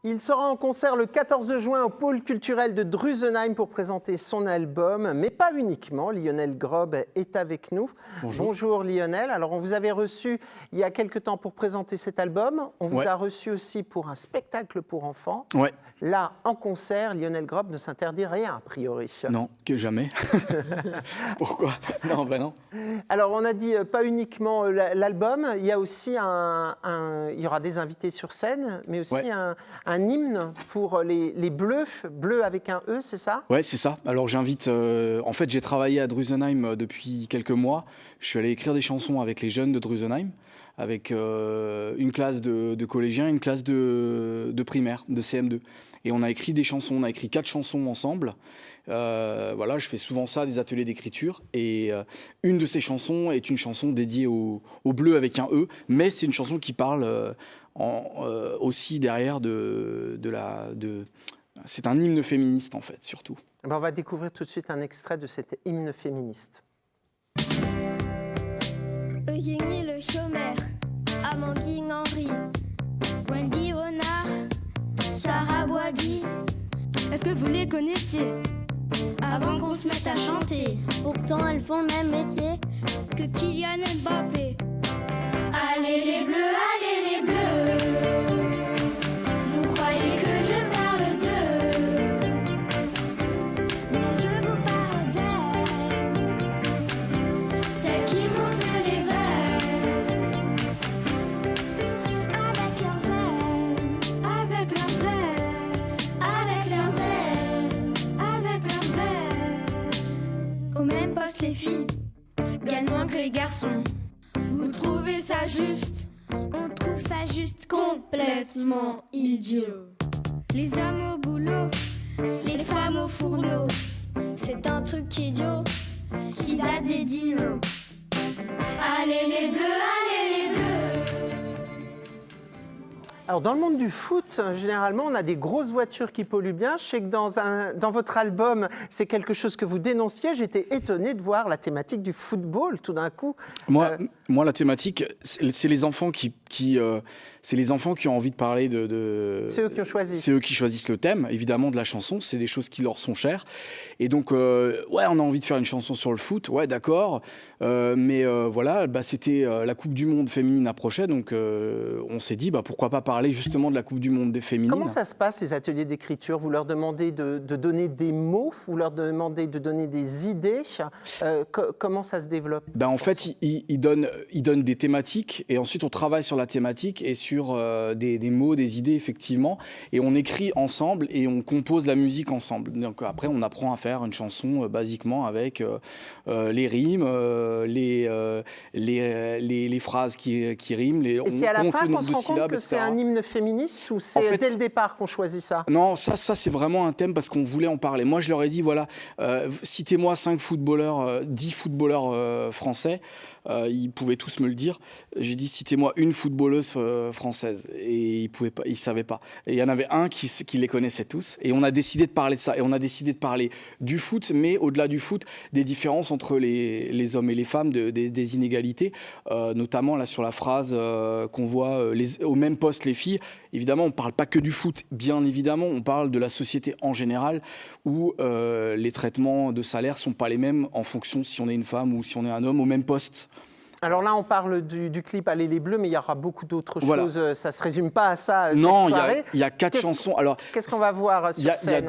Il sera en concert le 14 juin au pôle culturel de Drusenheim pour présenter son album, mais pas uniquement. Lionel Grob est avec nous. Bonjour Lionel. Alors on vous avait reçu il y a quelque temps pour présenter cet album. On vous a reçu aussi pour un spectacle pour enfants. Ouais. Là, en concert, Lionel Grob ne s'interdit rien a priori. Non, que jamais. Pourquoi? Non, ben non. Alors on a dit pas uniquement l'album, il y a aussi il y aura des invités sur scène, mais aussi un hymne pour les Bleus, Bleu avec un E, c'est ça? Ouais, c'est ça. Alors j'invite, en fait j'ai travaillé à Drusenheim depuis quelques mois. Je suis allé écrire des chansons avec les jeunes de Drusenheim, avec une classe de collégiens, une classe de primaire, de CM2. Et on a écrit des chansons, on a écrit 4 chansons ensemble. Voilà, je fais souvent ça, des ateliers d'écriture. Et une de ces chansons est une chanson dédiée au bleu avec un E, mais c'est une chanson qui parle aussi derrière c'est un hymne féministe en fait, surtout. On va découvrir tout de suite un extrait de cet hymne féministe. Eugénie Le Chômeur, Amandine Henry, Wendy Renard, Sarah Boisguy. Est-ce que vous les connaissiez avant qu'on se mette à chanter? Pourtant elles font le même métier Que Kylian Mbappé. Allez les bleus, allez les bleus. Vous croyez que je parle d'eux, mais je vous parle d'elles, celles qui montrent les vraies. Avec leurs ailes, Avec leurs ailes, avec leurs ailes, avec leurs ailes. au même poste les filles Gagnent moins que les garçons. Vous trouvez ça juste? on trouve ça juste Complètement idiot. Les hommes au boulot, les femmes au fourneau. C'est un truc idiot qui date des dinos. Allez les bleus, allez les bleus. Alors dans le monde du foot, généralement, on a des grosses voitures qui polluent bien. Je sais que dans votre album, c'est quelque chose que vous dénonciez. J'étais étonné de voir la thématique du football tout d'un coup. Moi, la thématique, c'est les enfants c'est les enfants qui ont envie de parler de... C'est eux qui ont choisi. C'est eux qui choisissent le thème, évidemment, de la chanson. C'est des choses qui leur sont chères. Et donc, on a envie de faire une chanson sur le foot. Ouais, d'accord. Mais voilà, c'était la Coupe du Monde féminine approchait. Donc, on s'est dit, pourquoi pas parler justement de la Coupe du Monde des féminines. Comment ça se passe, ces ateliers d'écriture? Vous leur demandez de donner des mots? Vous leur demandez de donner des idées? Comment ça se développe? En fait, ils donnent des thématiques et ensuite on travaille sur la thématique et sur des mots, des idées, effectivement. Et on écrit ensemble et on compose la musique ensemble. Donc après, on apprend à faire une chanson basiquement avec les rimes, les phrases qui riment. Et c'est à la fin qu'on se rend compte que c'est un hymne féministe ou c'est dès le départ qu'on choisit ça? Non, ça c'est vraiment un thème parce qu'on voulait en parler. Moi, je leur ai dit, voilà, citez-moi 5 footballeurs, 10 footballeurs français. Ils pouvaient tous me le dire. J'ai dit, citez-moi une footballeuse française. Et ils savaient pas. Et il y en avait un qui les connaissait tous. Et on a décidé de parler de ça. Et on a décidé de parler du foot, mais au-delà du foot, des différences entre les hommes et les femmes, des inégalités. Notamment là sur la phrase qu'on voit au même poste les filles. Évidemment, on ne parle pas que du foot, bien évidemment. On parle de la société en général où les traitements de salaire ne sont pas les mêmes en fonction si on est une femme ou si on est un homme au même poste. Alors là, on parle du clip Allez les Bleus, mais il y aura beaucoup d'autres choses. Ça ne se résume pas à ça, non, cette soirée. Il y a 4 chansons. Alors, qu'est-ce qu'on va voir sur scène?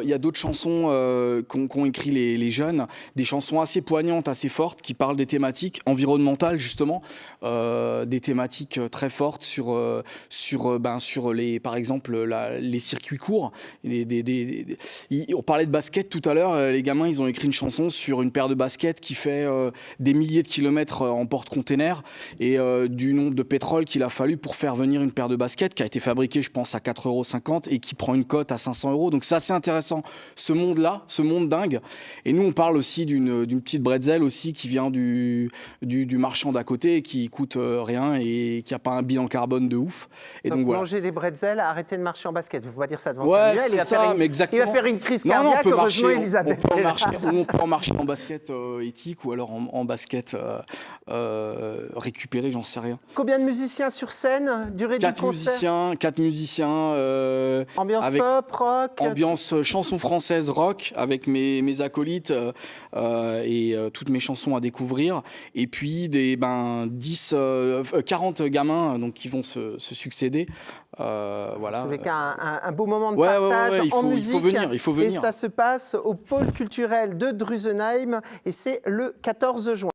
Il y a d'autres chansons qu'ont écrit les jeunes, des chansons assez poignantes, assez fortes, qui parlent des thématiques environnementales, justement, des thématiques très fortes sur par exemple, les circuits courts. On parlait de basket tout à l'heure. Les gamins, ils ont écrit une chanson sur une paire de baskets qui fait des milliers de kilomètres en porte-container et du nombre de pétrole qu'il a fallu pour faire venir une paire de baskets qui a été fabriquée, je pense, à 4,50 € et qui prend une cote à 500 €. Donc c'est assez intéressant, ce monde-là, ce monde dingue. Et nous, on parle aussi d'une petite bretzel aussi qui vient du marchand d'à côté et qui coûte rien et qui n'a pas un bilan carbone de ouf. Et donc voilà. Manger des bretzels, arrêter de marcher en basket. Vous ne pouvez pas dire ça devant ouais, Samuel. Il va faire une crise cardiaque, heureusement, Elisabeth. On peut en marcher en basket éthique ou alors en basket récupérer, j'en sais rien. Combien de musiciens sur scène? Durée du concert? 4 musiciens. Ambiance avec pop, rock? ambiance chanson française rock avec mes acolytes et toutes mes chansons à découvrir. Et puis 40 gamins donc, qui vont se succéder. Voilà. En tous les cas, un beau moment de partage en musique. Il faut venir. Et ça se passe au pôle culturel de Drusenheim et c'est le 14 juin.